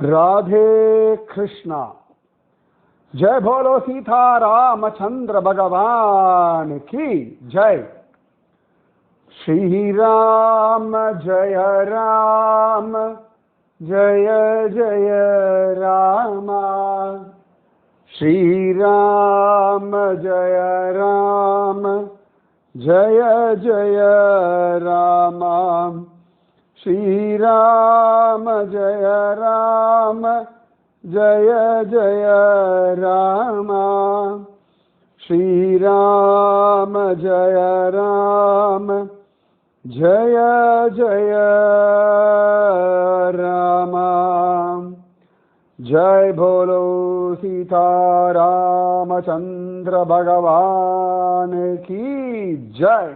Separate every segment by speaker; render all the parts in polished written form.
Speaker 1: राधे कृष्णा। जय बोलो सीता रामचंद्र भगवान की जय। श्री राम जय राम जय जय राम। श्री राम जय राम जय जय राम। श्री राम जय राम जय जय राम। श्री राम जय राम जय जय राम। जय बोलो सीता रामचंद्र भगवान की जय।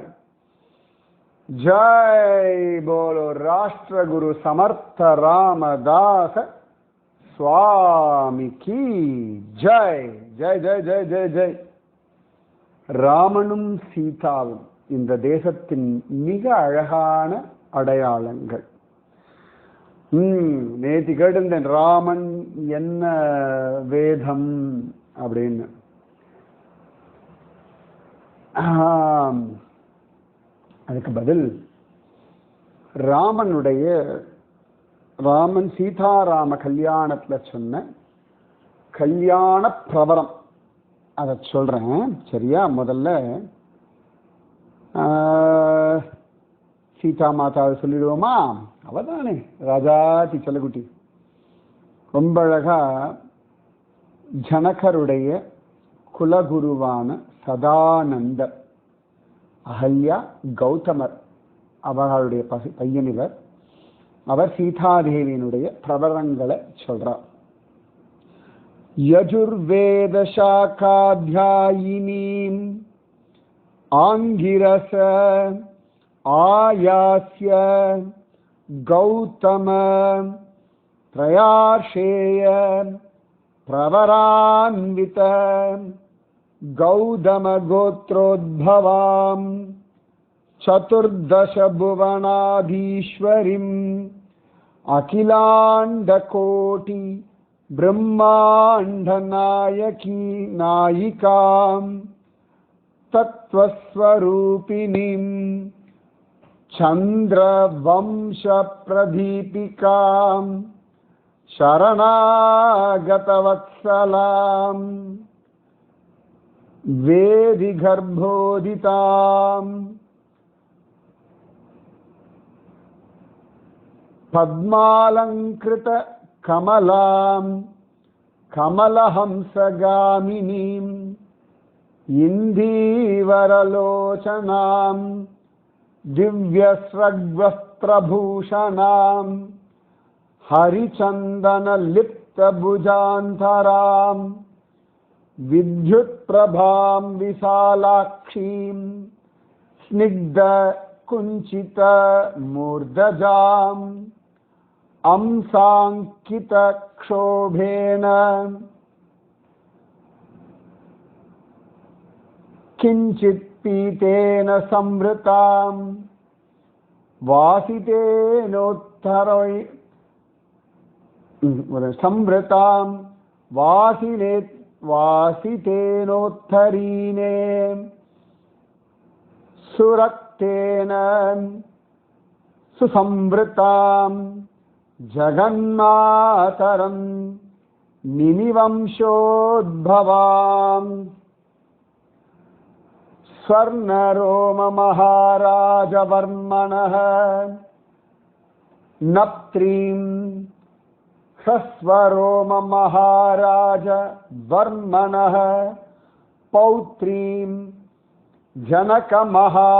Speaker 1: जय बोलो राष्ट्र गुरु समर्थ रामदास स्वामी की जय। जय जय जय जय जय। ராமனும் சீதாவும் இந்த தேசத்தின் மிக அழகான அடையாளங்கள். நேற்று கேட்டிருந்தேன், ராமன் என்ன வேதம் அப்படின்னு. அதுக்கு பதில் ராமன் சீதாராம கல்யாணத்துல சொன்ன கல்யாண பிரவரம் அதை சொல்றேன், சரியா? முதல்ல சீதா மாதாவை சொல்லிடுவோமா? அவதானே ராஜாத்தி செல்லகுட்டி. ரொம்ப அழகா ஜனகருடைய குலகுருவான சதானந்தர், அகல்யா கௌதமர் அவர்களுடைய பையன் இவர். அவர் சீதாதேவியினுடைய பிரபலங்களை சொல்றார். யஜுர்வேத சாகாத்யாயினீம் ஆங்கிரச ஆயாஸ்ய கௌதம பிரயாஷேய பிரவரான்வித கௌதம கோத்ரோத்பவாம் சதுர்தச புவனாதீஸ்வரிம் அகிலாண்ட கோட்டி பிரம்மாண்ட நாயகி நாயிகாம் தத்வஸ்வரூபிணிம் சந்திர வம்ச பிரதீபிகாம் சரணாகதவத்சலாம் வேதி கர்ப்போதிதாம் பத்மாலங்கிருத கமலாம் கமலஹம்சகாமினீம் இந்தீவரலோச்சனாம் திவ்யஸ்ரக்வஸ்திரபூஷணாம் ஹரிச்சந்தனலிப்தபுஜாந்தராம் வித்யுத்பிரபாம் விசாலாக்ஷீம் ஸ்னிக்த குஞ்சித மூர்தஜாம் அம்சாங்கித க்ஷோபேன கிஞ்சித் பீதேன சம்ருதாம் வாசிதேனோத்தரை சம்ருதாம் வாசிதேனோத்தரீனே சுரக்தேன சுசம்ருதாம் ஜகன்மாதரம் நினிவம்சோத்பவாம் ஸ்வர்ணரோம மகாராஜவர்மணः நப்த்ரீம் ஷஸ்வரோம மகாராஜவர்மணः பௌத்ரீம் ஜனக மகாராஜவர்மணः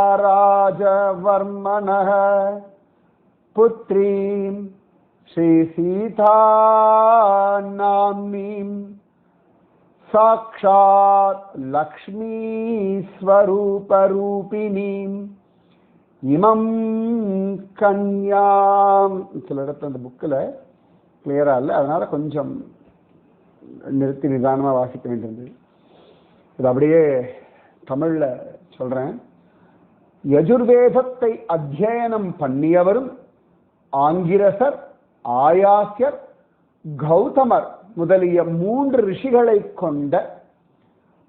Speaker 1: புத்ரீம் ஸ்ரீ சீதா நாம்னீம் சாக்ஷாத் லக்ஷ்மீ ஸ்வரூபரூபிணீம் இமம் கன்யாம். சில இடத்துல அந்த புக்கில் கிளியராக இல்லை, அதனால கொஞ்சம் நிறுத்தி நிதானமாக வாசிக்க வேண்டியிருந்தது. இது அப்படியே தமிழில் சொல்கிறேன். யஜுர்வேதத்தை அத்தியனம் பண்ணியவரும் ஆங்கிரசர், ஆயாஸ்யர், கௌதமர் முதலிய 3 ரிஷிகளை கொண்ட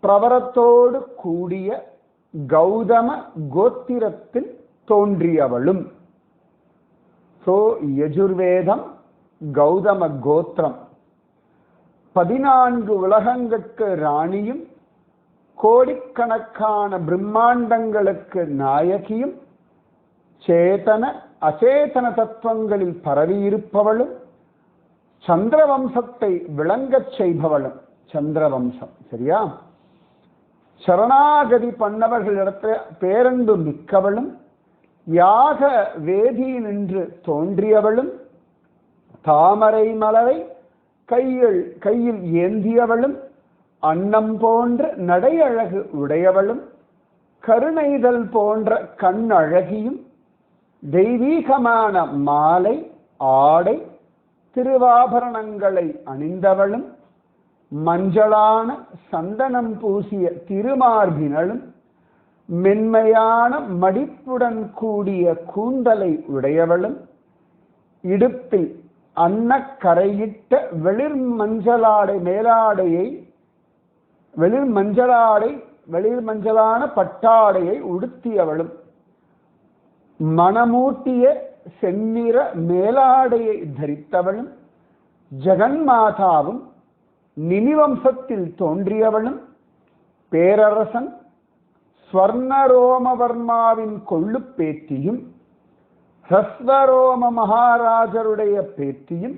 Speaker 1: பிரவரத்தோடு கூடிய கௌதம கோத்திரத்தில் தோன்றியவளும். சோ யஜுர்வேதம் கௌதம கோத்திரம், 14 உலகங்களுக்கு ராணியும் கோடிக்கணக்கான பிரம்மாண்டங்களுக்கு நாயகியும் சேதன அச்சேதன தத்துவங்களில் பரவியிருப்பவளும் சந்திரவம்சத்தை விளங்கச் செய்பவளும். சந்திரவம்சம் சரியா? சரணாகதி பண்ணவர்களிடத்தில் பேரன்பு மிக்கவளும் யாக வேதி நின்று தோன்றியவளும் தாமரை மலரை கையில் ஏந்தியவளும் அன்னம் போன்ற நடையழகு உடையவளும் கருணைதல் போன்ற கண்ணழகியும் தெய்வீகமான மாலை ஆடை திருவாபரணங்களை அணிந்தவளும் மஞ்சளான சந்தனம் பூசிய திருமார்பினளும் மென்மையான மடிப்புடன் கூடிய கூந்தலை உடையவளும் இடுப்பில் அன்னக்கரையிட்ட வெளிர் மஞ்சளான பட்டாடையை உடுத்தியவளும் மணமூட்டிய செந்நிற மேலாடையை தரித்தவளும் ஜெகன்மாதாவும் நினிவம்சத்தில் தோன்றியவளும் பேரரசன் ஸ்வர்ணரோமவர்மாவின் கொள்ளு பேத்தியும் ஹஸ்வரோம மகாராஜருடைய பேத்தியும்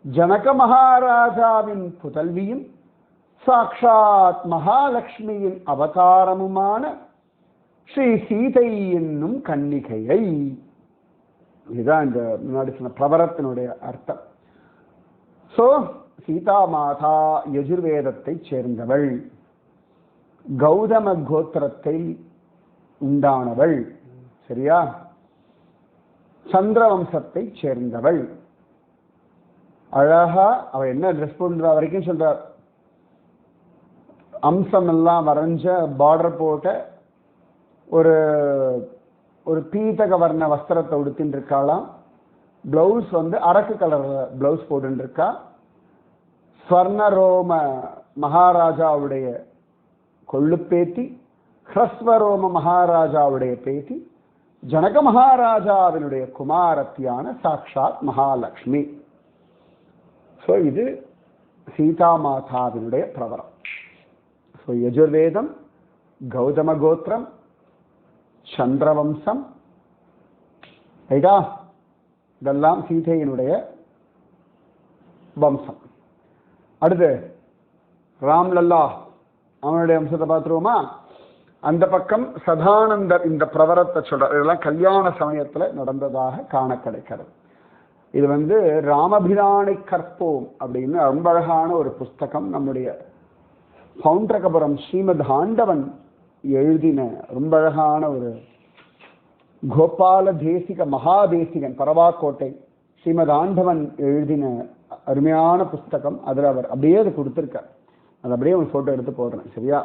Speaker 1: ஜனக மகாராஜாவின் புதல்வியும் சாக்ஷாத் மகாலட்சுமியின் அவதாரமுமான ஸ்ரீ சீதை என்னும் கன்னிகையை. இதுதான் இந்த முன்னாடி சொன்ன பிரவரத்தினுடைய அர்த்தம். சோ சீதா மாதா யஜுர்வேதத்தை சேர்ந்தவள், கௌதம கோத்திரத்தை உண்டானவள் சரியா? சந்திரவம்சத்தை சேர்ந்தவள். அழகா அவ என்ன ட்ரெஸ் பண்ற வரைக்கும் சொல்றார். அம்சம் எல்லாம் வரைஞ்ச பார்டர் போட்ட ஒரு பீதக வர்ண வஸ்திரத்தை உடுத்தின்னு இருக்காளாம். பிளவுஸ் அரக்கு கலர் பிளவுஸ் போட்டு இருக்கா. ஸ்வர்ணரோம மகாராஜாவுடைய கொள்ளு பேத்தி, ஹ்ரஸ்வரோம மகாராஜாவுடைய பேத்தி, ஜனக மகாராஜாவினுடைய குமாரத்தியான சாக்ஷாத் மகாலட்சுமி. ஸோ இது சீதா மாதாவினுடைய பிரவரம். ஸோ யஜுர்வேதம், கௌதம கோத்திரம், சந்திரவம்சம், ரைட்டா? இதெல்லாம் சீதையினுடைய வம்சம். அடுத்து ராம்லல்லா அவனுடைய வம்சத்தை பார்த்துருவோமா? அந்த பக்கம் சதானந்தர் இந்த பிரவரத்தை சொல்றார். இதெல்லாம் கல்யாண சமயத்துல நடந்ததாக காண கிடைக்கிறது. இது ராமபிரானை கற்போம் அப்படின்னு ரொம்ப அழகான ஒரு புஸ்தகம். நம்முடைய பவுண்டரகபுரம் ஸ்ரீமத் ஆண்டவன் எழுதின ரொம்ப அழகான ஒரு கோபால தேசிக மகாதேசிகன் பரவாக்கோட்டை ஸ்ரீமத் ஆண்டவன் எழுதின அருமையான புஸ்தகம். அதில் அவர் அப்படியே அது கொடுத்துருக்கார். அது அப்படியே ஒரு போட்டோ எடுத்து போடுறேன் சரியா?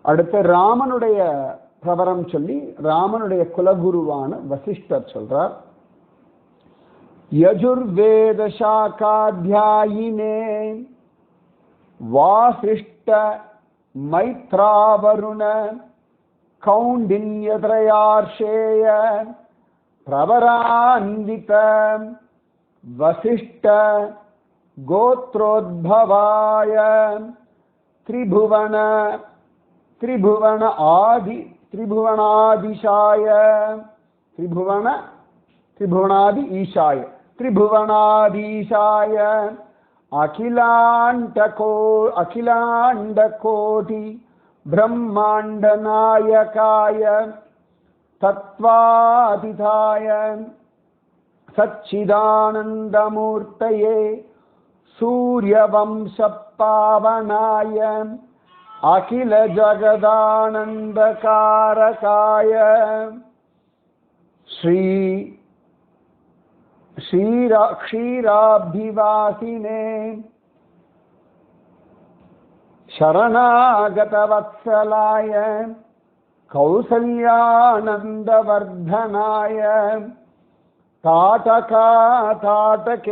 Speaker 1: அடுத்து ராமனுடைய பிரவரம் சொல்லி ராமனுடைய குலகுருவான வசிஷ்டர் சொல்றார். யஜுர்வேத சாகாத்யாயினே வாசிஷ்ட மைத்ராவருண கௌண்டின்யத்ரயார்ஷேய பிரவரான்வித வசிஷ்ட கோத்ரோத்பவாய திரிபுவனாதீஷாய அகிலாண்ட கோடி பிரம்மாண்ட நாயகாய தத்வாதிதாய சச்சிதானந்தமூர்த்தயே சூரியவம்ச பாவனாய அகில ஜகதானந்த காரகாய க்ஷீராபிவாசினே சரணாகதவத்சலாய கௌசல்யானந்தவர்தனாய ताटका ताटकेयान्तकाय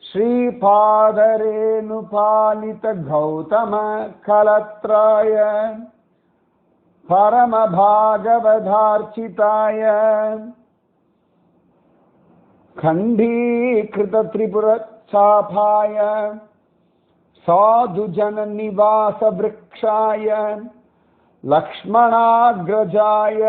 Speaker 1: श्रीपादरेणुपालित गौतम कलत्राय परमभागवतार्चिताय खण्डीकृत त्रिपुरचापाय साधुजननिवास वृक्षाय लक्ष्मणाग्रजाय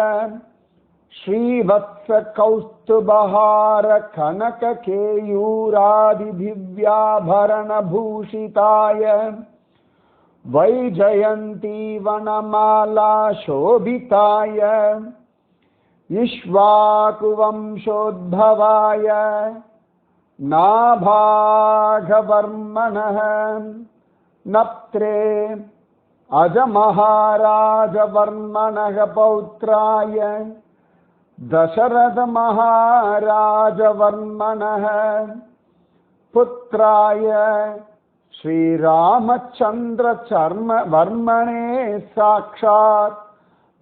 Speaker 1: श्रीवत्स कौस्तुभहार कनक केयूरादि दिव्याभरण भूषिताय वैजयंती वनमाला शोभिताय इक्ष्वाकुवंशोद्भवाय नाभागवर्मणः नप्त्रे अजमहाराजवर्मणः पौत्राय दशरथ महाराजवर्मणः पुत्राय श्रीरामचंद्र वर्मणे साक्षात्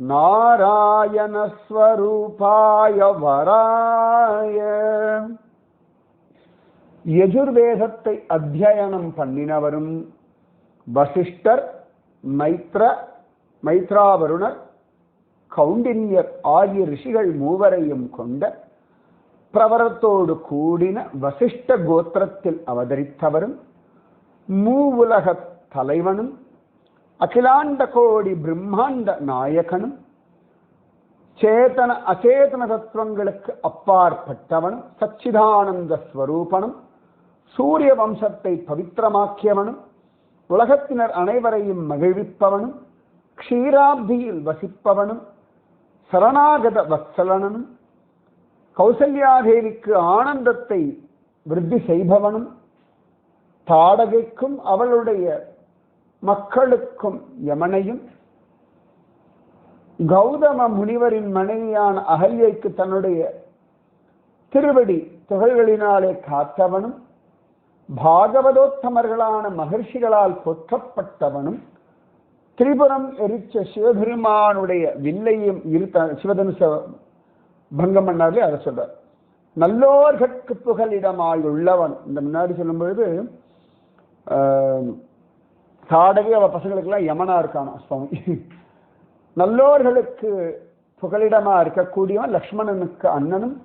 Speaker 1: नारायण स्वरूपाय वराय. யஜுர்வேதத்தை அத்தியனம் பண்ணினவரும் வசிஷ்டர், மைத்ராவருணர், கௌண்டின்யர் ஆகிய ரிஷிகள் மூவரையும் கொண்ட பிரவரத்தோடு கூடின வசிஷ்ட கோத்திரத்தில் அவதரித்தவரும் மூவுலக தலைவனும் அகிலாண்ட கோடி பிரம்மாண்ட நாயகனும் சேதன அச்சேதன தத்துவங்களுக்கு அப்பாற்பட்டவனும் சச்சிதானந்த ஸ்வரூபனும் சூரிய வம்சத்தை பவித்திரமாக்கியவனும் உலகத்தினர் அனைவரையும் மகிழ்விப்பவனும் க்ஷீராப்தியில் வசிப்பவனும் சரணாகத வத்சலனும் கௌசல்யாதேவிக்கு ஆனந்தத்தை விருத்தி செய்பவனும் தாடகைக்கும் அவளுடைய மக்களுக்கும் யமனையும் கௌதம முனிவரின் மனைவியான அகல்யைக்கு தன்னுடைய திருவடி துகள்களினாலே காத்தவனும் பாகவதோத்தமர்களான மகர்ஷிகளால் போற்றப்பட்டவனும் திரிபுரம் எரிச்ச சிவபெருமானுடைய வில்லையும் சிவதனுச பங்கம் பண்ணாலே அதை சொல்றார். நல்லோர்கட்கு புகலிடமாய் உள்ளவன். இந்த முன்னாடி சொல்லும் பொழுது தாடகை அவ பசங்களுக்கெல்லாம் யமனா இருக்கானா சுவாமி. நல்லோர்களுக்கு புகலிடமா இருக்கக்கூடியவன் லக்ஷ்மணனுக்கு அண்ணனும்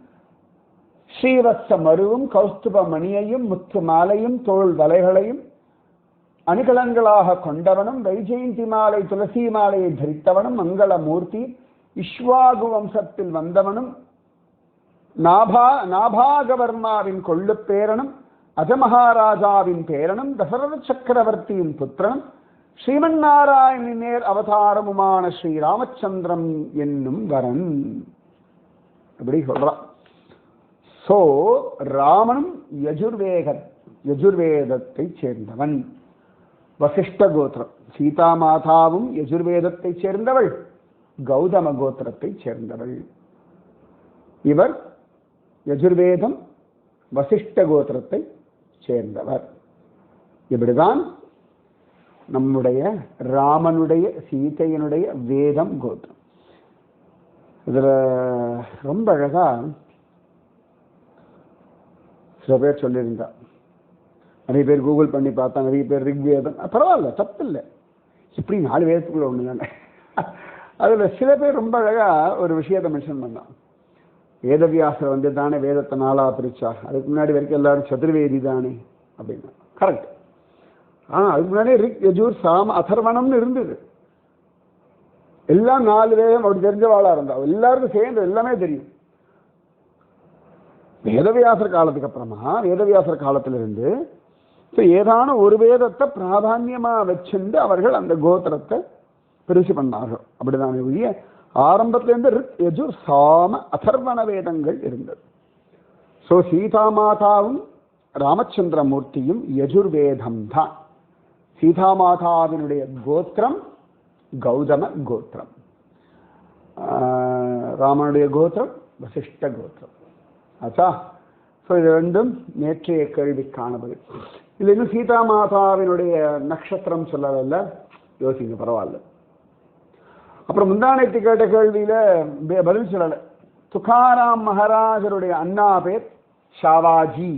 Speaker 1: ஸ்ரீவத்ச மருவும் கௌஸ்துப மணியையும் முத்து மாலையும் தோள் வலைகளையும் அணிகலன்களாக கொண்டவனும் வைஜெயந்தி மாலை துளசி மாலையை தரித்தவனும் மங்களமூர்த்தி இக்ஷ்வாகு வம்சத்தில் வந்தவனும் நாபாகவர்மாவின் கொள்ளு பேரனும் அஜமகாராஜாவின் பேரனும் தசரத சக்கரவர்த்தியின் புத்திரனும் ஸ்ரீமன் நாராயணி நேர் அவதாரமுமான ஸ்ரீராமச்சந்திரம் என்னும் வரன். அப்படி சொல்றான். சோ ராமனும் யஜுர்வேதத்தை சேர்ந்தவன். வசிஷ்ட கோத்திரம். சீதா மாதாவும் யஜுர்வேதத்தை சேர்ந்தவள், கௌதம கோத்திரத்தை சேர்ந்தவள். இவர் யஜுர்வேதம் வசிஷ்ட கோத்திரத்தை சேர்ந்தவர். இப்படிதான் நம்முடைய ராமனுடைய சீதையனுடைய வேதம் கோத்திரம். இதுல ரொம்ப அழகா சில பேர் சொல்லியிருந்தா, நிறைய பேர் கூகுள் பண்ணி பார்த்தா, நிறைய பேர் ரிக்வேதம், பரவாயில்ல, தப்பில்லை, இப்படி 4 வேதத்துக்குள்ள ஒண்ணு தானே. அதுல சில பேர் ரொம்ப அழகா ஒரு விஷயத்தை மென்ஷன் பண்ணான். வேதவியாசர் வந்து தானே வேதத்தை 4ஆ பிரிச்சார், அதுக்கு முன்னாடி வரைக்கும் எல்லாரும் சதுர்வேதி தானே அப்படின்னா. கரெக்ட். அதுக்கு முன்னாடி ரிக் யஜூர் சாம அதர்வணம்னு இருந்தது. எல்லாம் 4 வேதம் அப்படி தெரிஞ்சவாளா இருந்தா எல்லாருக்கும் சேர்ந்து எல்லாமே தெரியும். வேதவியாசர் காலத்துக்கு அப்புறமா வேதவியாசர் காலத்திலிருந்து ஏதான ஒரு வேதத்தை பிராதான்யமா வச்சுண்டு அவர்கள் அந்த கோத்திரத்தை பெருசு பண்ணார்கள். அப்படிதான் ஒழிய ஆரம்பத்திலிருந்து ரிக் யஜுர் சாம அதர்வண வேதங்கள் இருந்தது. ஸோ சீதா மாதாவும் ராமச்சந்திரமூர்த்தியும் யஜுர்வேதம் தான். சீதா மாதாவினுடைய கோத்திரம் கௌதம கோத்திரம், ராமனுடைய கோத்திரம் வசிஷ்ட கோத்திரம். ஆச்சா. ஸோ இது ரெண்டும் நேற்றைய கேள்விக்கான பதில். இது இன்னும் சீதா மாதாவினுடைய நட்சத்திரம் சொல்லல, யோசிங்க, பரவாயில்ல. அப்புறம் முந்தானத்து கேட்ட கேள்வியில பதில் சொல்லலை. துகாராம் மகாராஜருடைய அண்ணா பேர் ஷாவாஜி,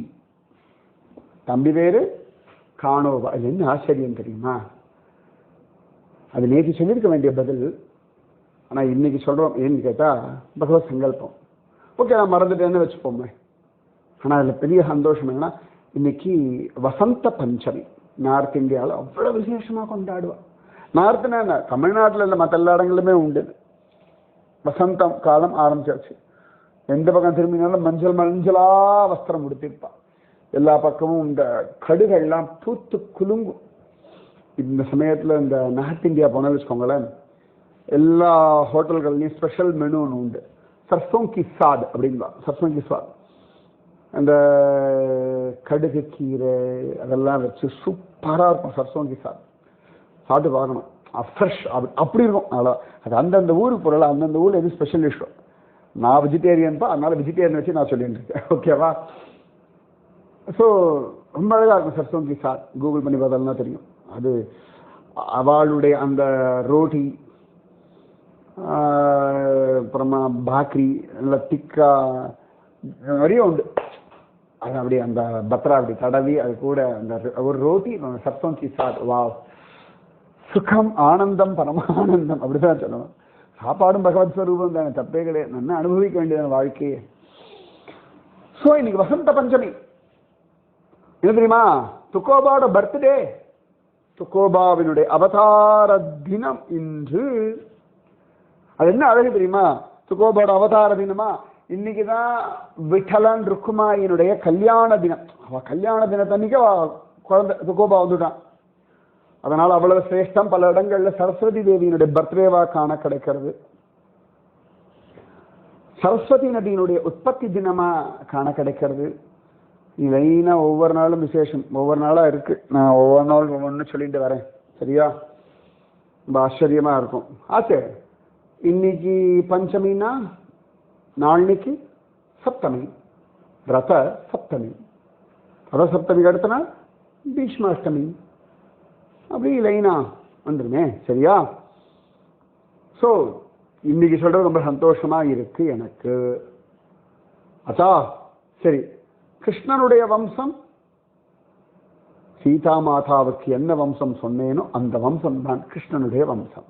Speaker 1: தம்பி பேரு கானோபா. அது என்ன ஆச்சரியம் தெரியுமா? அது நேற்று சொல்லியிருக்க வேண்டிய பதில், ஆனால் இன்னைக்கு சொல்றோம். ஏன்னு கேட்டா பகவத் சங்கல்பம். ஓகே, நான் மறந்துட்டேன்னு வச்சுப்போமே. ஆனால் அதில் பெரிய சந்தோஷம் என்னன்னா, இன்னைக்கு வசந்த பஞ்சமி நார்த் இந்தியாவில் அவ்வளோ விசேஷமாக கொண்டாடுவா. நார்த்னா என்ன, தமிழ்நாட்டில் இல்லை, மற்ற எல்லா இடங்களுமே உண்டு. வசந்த காலம் ஆரம்பிச்சாச்சு. எந்த பக்கம் திரும்பினாலும் மஞ்சள் மஞ்சளா வஸ்திரம் உடுத்திருப்பா. எல்லா பக்கமும் இந்த கடுகள்லாம் பூத்து குலுங்கும். இந்த சமயத்தில் இந்த நார்த் இந்தியா போனால் வச்சுக்கோங்களேன், எல்லா ஹோட்டல்கள்லையும் ஸ்பெஷல் மெனு ஒன்று உண்டு. சர்சோங் கி சாத் அப்படிங்களா, சர்சோங் கி சாத். அந்த கடுகு கீரை அதெல்லாம் வச்சு சூப்பராக இருக்கும். சர்சோங் கி சாத் சாப்பிட்டு பார்க்கணும். ஃப்ரெஷ் அப்படி இருக்கும். அவ்வளோ அது அந்தந்த ஊருக்கு பொருள், அந்தந்த ஊரில் எது ஸ்பெஷல் டிஷ்ஷோ. நான் வெஜிடேரியன்ப்பா, அதனால வெஜிடேரியன் வச்சு நான் சொல்லிட்டு இருக்கேன். ஓகேவா? ஸோ ரொம்ப அழகாக இருக்கும் சர்சோங் கி சாத். கூகுள் பண்ணி பார்த்தோம்னா தெரியும். அது அவளுடைய அந்த ரோட்டி, அப்புறமா பாக்ரி, நல்லா திக்கா நிறைய உண்டு. அது அப்படி அந்த பத்ரா அப்படி தடவி அது கூட அந்த ஒரு ரோட்டி சர்சோங் கி சாத். வா, சுகம் ஆனந்தம் பரமானந்தம் அப்படிதான் சொல்லணும். சாப்பாடும் பகவத் ஸ்வரூபம் தானே, தப்பே கிடையாது. நல்லா அனுபவிக்க வேண்டியது வாழ்க்கையே. ஸோ இன்னைக்கு வசந்த பஞ்சமி. என்ன தெரியுமா? துக்கோபாவோட பர்த்டே. துக்கோபாவினுடைய அவதார தினம் இன்று. அது என்ன அழகு தெரியுமா? துக்கோபாவோட அவதார தினமா இன்னைக்குதான் விட்டலன் ருக்குமாயினுடைய கல்யாண தினம். அவ கல்யாண தினத்தன்னைக்கு குழந்தை துக்கோபா வந்துட்டான். அதனால அவ்வளவு சிரேஷ்டம். பல இடங்கள்ல சரஸ்வதி தேவியினுடைய பர்த்டேவா காண கிடைக்கிறது. சரஸ்வதி நதியினுடைய உற்பத்தி தினமா காண கிடைக்கிறது. லைனா ஒவ்வொரு நாளும் விசேஷம், ஒவ்வொரு நாளா இருக்கு. நான் ஒவ்வொரு நாள் ஒவ்வொன்று சொல்லிட்டு வரேன், சரியா? ரொம்ப ஆச்சரியமா இருக்கும். ஆச்சே, இன்னைக்கு பஞ்சமின்னா நாளைக்கு சப்தமி, ரத சப்தமி. ரத சப்தமிக்கு அடுத்த நாள் பீஷ்மாஷ்டமி. அப்படி லைனா வந்துருமே, சரியா? ஸோ இன்னைக்கு சொல்றது ரொம்ப சந்தோஷமா இருக்கு எனக்கு. அதா சரி, கிருஷ்ணனுடைய வம்சம், சீதா மாதாவுக்கு என்ன வம்சம் சொன்னேனோ அந்த வம்சம் தான் கிருஷ்ணனுடைய வம்சம்.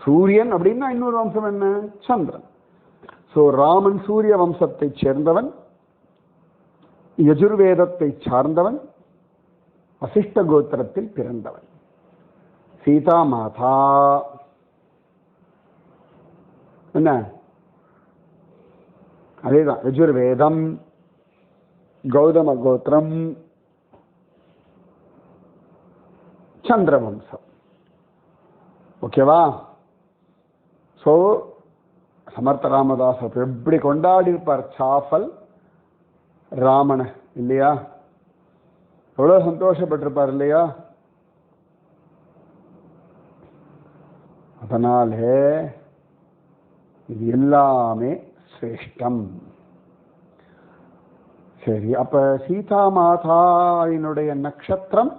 Speaker 1: சூரியன் அப்படின்னா இன்னொரு வம்சம் என்ன? சந்திரன். ஸோ ராமன் சூரிய வம்சத்தை சேர்ந்தவன், யஜுர்வேதத்தை சார்ந்தவன், வசிஷ்ட கோத்திரத்தில் பிறந்தவன். சீதா மாதா என்ன? அதேதான், யஜுர்வேதம், கௌதம கோத்திரம், சந்திரவம்சம். ஓகேவா? ஸோ சமர்த்த ராமதாஸ் எப்படி கொண்டாடி இருப்பார் சாஃபல் ராமனை, இல்லையா? எவ்வளவு சந்தோஷப்பட்டிருப்பார் இல்லையா? அதனாலே இது எல்லாமே சிரேஷ்டம். சரி, அப்ப சீதா மாதாவினுடைய நட்சத்திரம்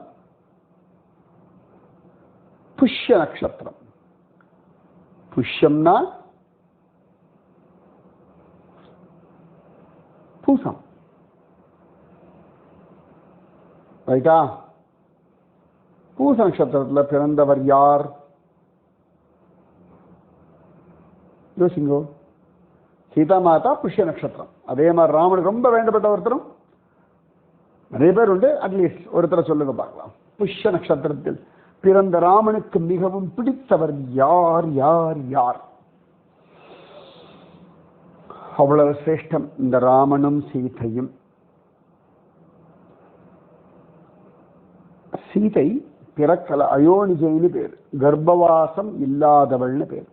Speaker 1: புஷ்ய நட்சத்திரம். புஷ்யம்னா பூசம், ரைட்டா? பூச நட்சத்திரத்தில் பிறந்தவர் யார்? யோசிங்கோ. சீதா மாதா புஷ்ய நட்சத்திரம். அதே மாதிரி ராமனுக்கு ரொம்ப வேண்டப்பட்ட ஒருத்தரும் நிறைய பேர் உண்டு. அட்லீஸ்ட் ஒருத்தரை சொல்லுங்க பார்க்கலாம். புஷ்ய நட்சத்திரத்தில் பிறந்த ராமனுக்கு மிகவும் பிடித்தவர் யார்? யார் யார்? அவ்வளவு சிரேஷ்டம் இந்த ராமனும் சீதையும். சீதை பிறக்கல, அயோனிஜைன்னு பேர், கர்ப்பவாசம் இல்லாதவள்னு பேர்.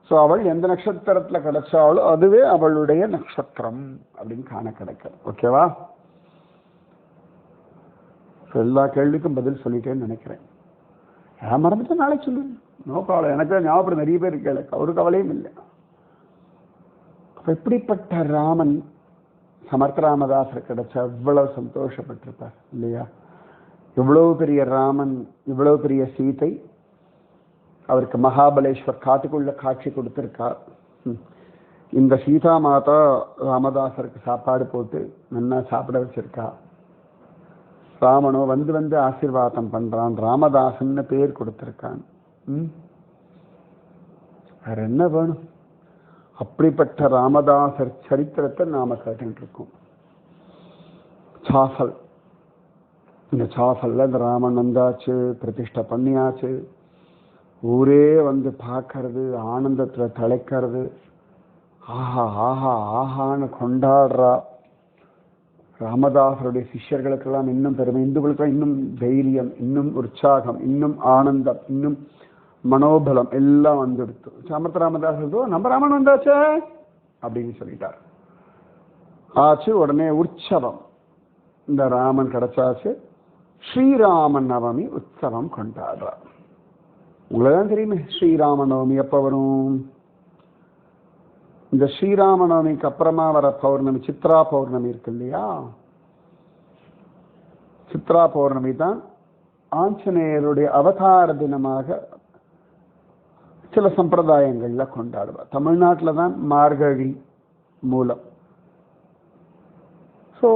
Speaker 1: ஸோ அவள் எந்த நட்சத்திரத்தில் கிடைச்சாலும் அதுவே அவளுடைய நட்சத்திரம் அப்படின்னு காண கிடைக்கும். ஓகேவா? எல்லா கேள்விக்கும் பதில் சொல்லிட்டேன்னு நினைக்கிறேன். மறந்துட்டு நாளைக்கு சொல்லு, நோ ப்ராப்ளம். எனக்கு ஞாபகம் நிறைய பேர் கேளு, ஒரு கவலையும் இல்லை. எப்படிப்பட்ட ராமன் சமர்த்த ராமதாசர் கிடைச்சா எவ்வளவு சந்தோஷப்பட்டிருப்பார் இல்லையா? இவ்வளவு பெரிய ராமன், இவ்வளவு பெரிய சீதை, அவருக்கு மகாபலேஸ்வர் காட்டுக்குள்ள காட்சி கொடுத்திருக்கார். இந்த சீதா மாதா ராமதாசருக்கு சாப்பாடு போட்டு நல்லா சாப்பிட வச்சிருக்கா. ராமனோ வந்து வந்து ஆசீர்வாதம் பண்றான். ராமதாசன்னு பேர் கொடுத்திருக்கான். வேற என்ன வேணும்? அப்படிப்பட்ட ராமதாசர் சரித்திரத்தை நாம கேட்டுட்டு இருக்கோம். சாஃபல், இந்த சாஃபல்ல இந்த ராமன் வந்தாச்சு, பிரதிஷ்டை பண்ணியாச்சு, ஊரே வந்து பார்க்கறது, ஆனந்தத்துல தலைக்கிறது, ஆஹா ஆஹா ஆஹான்னு கொண்டாடுறா. ராமதாசருடைய சிஷ்யர்களுக்கெல்லாம் இன்னும் பெருமை, இந்துக்களுக்கெல்லாம் இன்னும் தைரியம், இன்னும் உற்சாகம், இன்னும் ஆனந்தம், இன்னும் மனோபலம் எல்லாம் வந்துடுத்து. சமர்த்த ராமதாசோ நம்ம ராமன் வந்தாச்சே அப்படின்னு சொல்லிட்டார். ஆச்சு. உடனே உற்சவம். இந்த ராமன் கிடைச்சாச்சு. ஸ்ரீராம நவமி உற்சவம் கொண்டாடுறார். உங்களுக்குதான் தெரியுமே ஸ்ரீராம நவமி எப்ப வரும். இந்த ஸ்ரீராம நவமிக்கு அப்புறமா வர பௌர்ணமி சித்ரா பௌர்ணமி இருக்கு இல்லையா? சித்ரா பௌர்ணமி தான் ஆஞ்சநேயருடைய அவதார தினமாக சில சம்பிரதாயங்கள்ல கொண்டாடுவார். தமிழ்நாட்டில் தான் மார்கழி மூலம். ஸோ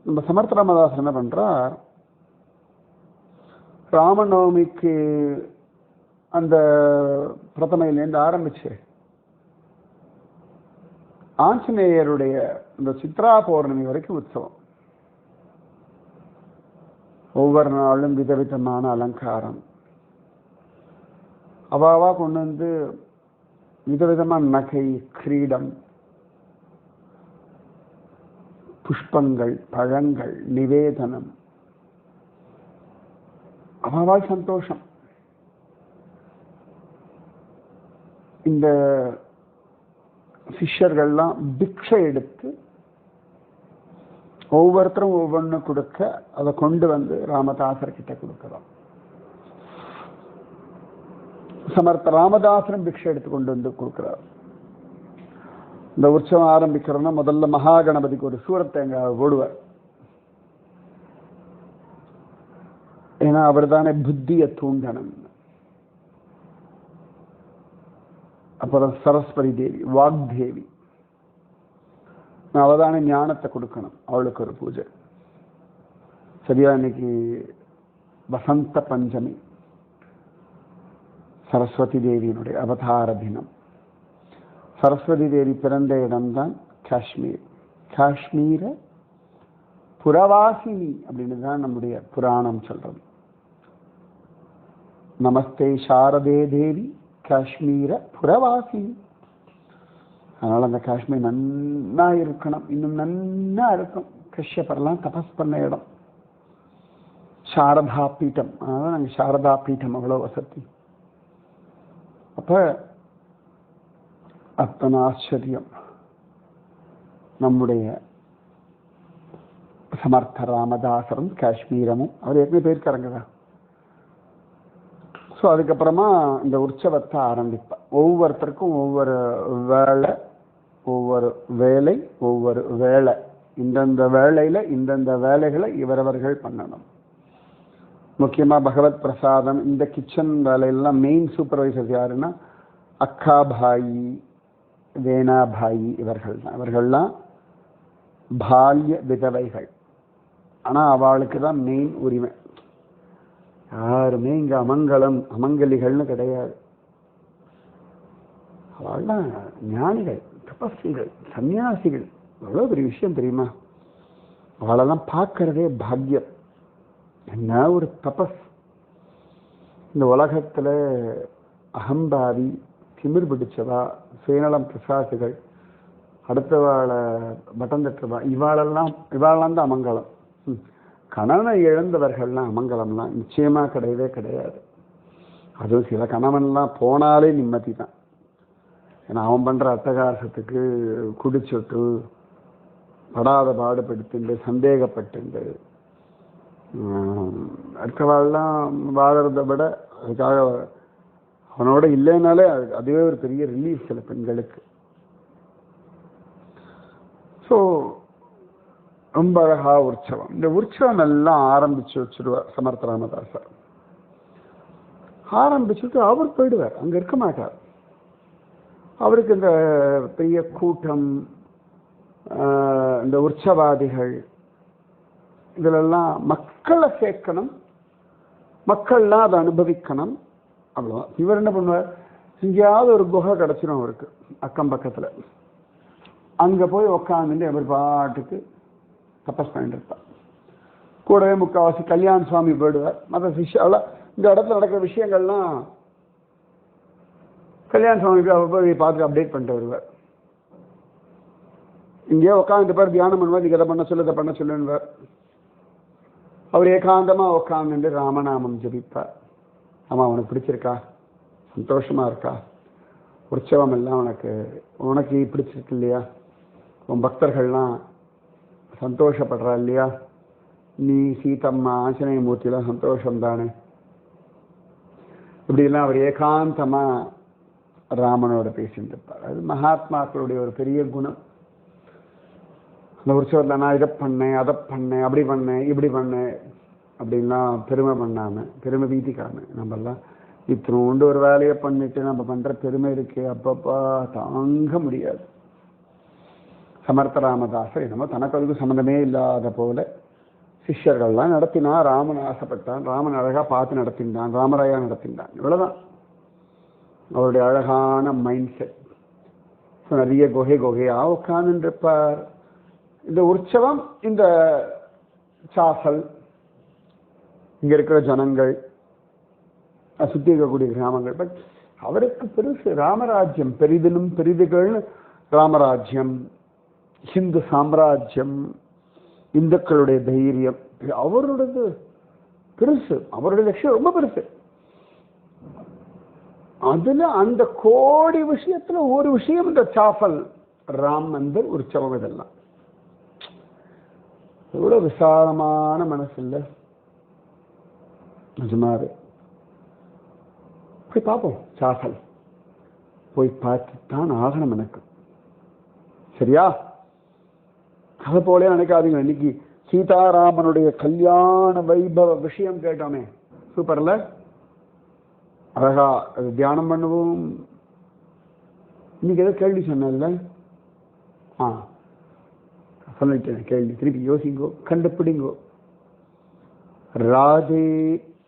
Speaker 1: நம்ம சமர்த்த ராமதாஸ் என்ன பண்றார், ராமநவமிக்கு அந்த பிரதமையிலேருந்து ஆரம்பிச்சு ஆஞ்சநேயருடைய இந்த சித்ரா பௌர்ணமி வரைக்கும் உற்சவம். ஒவ்வொரு நாளும் விதவிதமான அலங்காரம், அவாவா கொண்டு வந்து விதவிதமான நகை, கிரீடம், புஷ்பங்கள், பழங்கள், நிவேதனம், அவாவா சந்தோஷம். இந்த சிஷ்யர்கள்லாம் பிக்ஷை எடுத்து ஒவ்வொருத்தரும் ஒவ்வொன்று கொடுக்க, அதை கொண்டு வந்து ராமதாசர் கிட்ட கொடுக்கலாம். சமர்த்த ராமதாசரும் பிக்ஷை எடுத்து கொண்டு வந்து கொடுக்கிறார். இந்த உற்சவம் ஆரம்பிக்கிறோம்னா முதல்ல மகா கணபதிக்கு ஒரு சூரத்தேங்காய் போடுவார். ஏன்னா அவர் தானே புத்தியை தூண்டணும். அப்புறம் சரஸ்வதி தேவி, வாக்தேவி, அவதான ஞானத்தை கொடுக்கணும், அவளுக்கு ஒரு பூஜை. சரியா இன்னைக்கு வசந்த பஞ்சமி, சரஸ்வதி தேவியினுடைய அவதார தினம். சரஸ்வதி தேவி பிறந்த இடம்தான் காஷ்மீர். காஷ்மீர புறவாசினி அப்படின்னு தான் நம்முடைய புராணம் சொல்றது. நமஸ்தே சாரதே தேவி காஷ்மீர புறவாசினி. அதனால அந்த காஷ்மீர் நன்னா இருக்கணும், இன்னும் நன்னா இருக்கும். கஷ்யப்பரெல்லாம் தபஸ் பண்ண இடம் சாரதா பீட்டம். அதனால நாங்கள் சாரதா பீட்டம் அவ்வளோ வசதி. அப்ப அத்தனை ஆச்சரியம் நம்முடைய சமர்த்த ராமதாசரும் காஷ்மீரமும். அவர் ஏற்கனவே போயிருக்காருங்கதான். ஸோ அதுக்கப்புறமா இந்த உற்சவத்தை ஆரம்பிப்பார். ஒவ்வொருத்தருக்கும் ஒவ்வொரு வேலை, ஒவ்வொரு வேலை, ஒவ்வொரு வேலை. இந்தந்த வேலையில இந்தந்த வேலைகளை இவரவர்கள் பண்ணணும். முக்கியமாக பகவத் பிரசாதம், இந்த கிச்சன் வேலையெல்லாம் மெயின் சூப்பர்வைசர் யாருன்னா அக்கா பாயி, வேணா பாயி, இவர்கள் தான். இவர்கள்லாம் பால்ய விதவைகள். ஆனால் அவளுக்கு தான் மெயின் உரிமை. யாருமே இங்க அமங்கலம் அமங்கலிகள்னு கிடையாது. அவள்லாம் ஞானிகள், தபஸ்விகள், சன்னியாசிகள். எவ்வளோ பெரிய விஷயம் தெரியுமா? அவளெல்லாம் பார்க்கறதே பாக்யம். என்ன ஒரு தபஸ்! இந்த உலகத்துல அகம்பாவி, திமிர் பிடிச்சவா, சுயநலம் பிரசாசிகள், அடுத்தவாளை பட்டம் தட்டுவா, இவாளெல்லாம் தான் அமங்கலம். கணவனை இழந்தவர்கள்லாம் அமங்கலம்லாம் நிச்சயமா கிடையவே கிடையாது. அதுவும் சில கணவன்லாம் போனாலே நிம்மதி தான். ஏன்னா அவன் பண்ற அட்டகாசத்துக்கு குடிச்சுட்டு படாத பாடுபடுத்துண்டு சந்தேகப்பட்டுண்டு அடுத்தவாள்லாம் வாழறதை விட அதுக்காக அவனோட இல்லைனாலே அதுவே ஒரு பெரிய ரிலீஃப் சில பெண்களுக்கு. ஸோ ரொம்ப அழகா உற்சவம். இந்த உற்சவம் எல்லாம் ஆரம்பிச்சு வச்சிருவார் சமர்த்த ராமதாசர். ஆரம்பிச்சுட்டு அவர் போயிடுவார், அங்க இருக்க மாட்டார். அவருக்கு இந்த பெரிய கூட்டம், இந்த உற்சவாதிகள், இதிலெல்லாம் மக்களை சேர்க்கணும், மக்கள்லாம் அதை அனுபவிக்கணும், அவ்வளோதான். இவர் என்ன பண்ணுவார், எங்கேயாவது ஒரு குகை கிடச்சிடும் அவருக்கு அக்கம் பக்கத்தில், அங்கே போய் உக்காந்துட்டு அவர் பாட்டுக்கு தபஸ் பண்ணிட்டு இருப்பார். கூடவே முக்கால்வாசி கல்யாண சுவாமி போயிடுவார். மற்ற விஷயம் இந்த இடத்துல நடக்கிற விஷயங்கள்லாம் கல்யாண சுவாமிக்கு அவர் போய் பார்த்துட்டு அப்டேட் பண்ணிட்டு வருவார். இங்கேயே உட்காந்துட்டு பார், தியானம் பண்ணுவார், நீங்க எதை பண்ண சொல்லு, இதை பண்ண சொல்லுவார். அவர் ஏகாந்தமாக உட்காந்துட்டு ராமநாமம் ஜபிப்பார். ஆமாம், அவனுக்கு பிடிச்சிருக்கா, சந்தோஷமா இருக்கா, உற்சவம் எல்லாம் உனக்கு பிடிச்சிருக்கு இல்லையா, உன் பக்தர்கள்லாம் சந்தோஷப்படுறா இல்லையா, நீ சீதம்மா ஆஞ்சநேய மூர்த்திலாம் சந்தோஷம் தானே, இப்படிலாம் அவர் ஏகாந்தமா ராமனோட பேசிட்டு இருப்பார். அது மகாத்மாக்களுடைய ஒரு பெரிய குணம். அந்த உற்சவத்தில் நான் இதை பண்ணேன், அதை பண்ணேன், அப்படி பண்ணேன், இப்படி பண்ணேன் அப்படின்லாம் பெருமை பண்ணாம, பெருமை வீதிக்காம, நம்மெல்லாம் இத்தனோண்டு ஒரு வேலையை பண்ணிட்டு நம்ம பண்ற பெருமை இருக்கே, அப்பப்பா தாங்க முடியாது. சமர்த்த ராமதாசர் என்னமோ தனக்கு அதுக்கு சம்மந்தமே இல்லாத போல சிஷ்யர்கள்லாம் நடத்தினா. ராமன் ஆசைப்பட்டான், ராமன் அழகா பார்த்து நடத்தினான், ராமராயா நடத்தினான், இவ்வளவுதான் அவருடைய அழகான மைண்ட் செட். நிறைய குகையா உட்கார்ந்து இருப்பார். இந்த உற்சவம், இந்த சாசல், இங்க இருக்கிற ஜனங்கள், சுத்தி இருக்கக்கூடிய கிராமங்கள், பட் அவருக்கு பெருசு ராமராஜ்யம், பெரிதிலும் பெரிதுகள் ராமராஜ்யம், ஹிந்து சாம்ராஜ்யம், இந்துக்களுடைய தைரியம், அவருடையது பெருசு, அவருடைய லட்சியம் ரொம்ப பெருசு. அதுல அந்த கோடி விஷயத்துல ஒரு விஷயம் இந்த சாஃபல், ராம் மந்திர், உற்சவம், இதெல்லாம் எவ்வளவு விசாலமான மனசு இல்ல நிஜமாவே. போய் பார்ப்போம், சாஃபல் போய் பார்த்துத்தான் ஆகணும் எனக்கு, சரியா? அதை போல நினைக்காதீங்க. இன்னைக்கு சீதாராமனுடைய கல்யாண வைபவ விஷயம் கேட்டோமே, சூப்பர்ல, அழகா அது தியானம் பண்ணுவோம். இன்னைக்கு ஏதோ கேள்வி சொன்னல, சொல்லிட்டேன் கேள்வி, திருப்பி யோசிங்கோ, கண்டுபிடிங்கோ. ராதே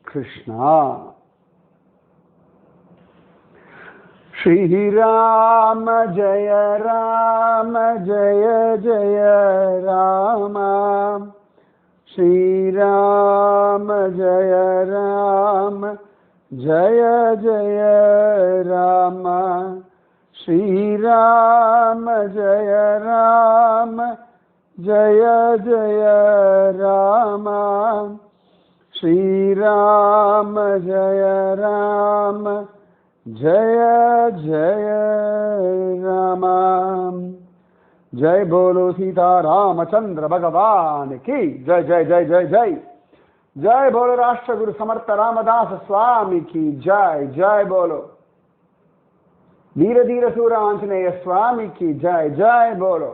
Speaker 1: கிருஷ்ணா. ஸ்ரீராம ஜய ராம ஜய ஜய ராம, ஸ்ரீராம ஜய ராம ஜய ஜய ராம, ஸ்ரீராம ஜய ராம ஜய ஜய ராம, ஸ்ரீராம ஜய ராம ஜய ஜய ராம. जय बोलो सीता रामचंद्र भगवान की जय जय जय जय जय. जय बोलो राष्ट्र गुरु समर्थ रामदास स्वामी की जय. जय बोलो वीर धीर सूर आंजनेय स्वामी की जय. जय बोलो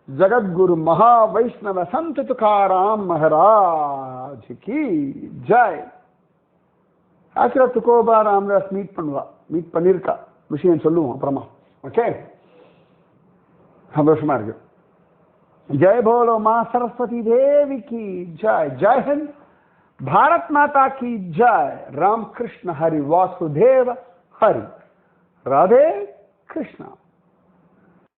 Speaker 1: जगत गुरु महावैष्णव संत तुकाराम महाराज की जय. ஆக்சுவலா துக்கோபா ராமதாஸ் மீட் பண்ணிருக்கா, விஷயம் சொல்லுவோம் அப்புறமா. ஓகே, சந்தோஷமா இருக்கு. जय बोलो मां सरस्वती देवी की जय. जय हिंद, भारत माता की जय. राम कृष्ण हरि वासुदेव हरि. राधे कृष्णा.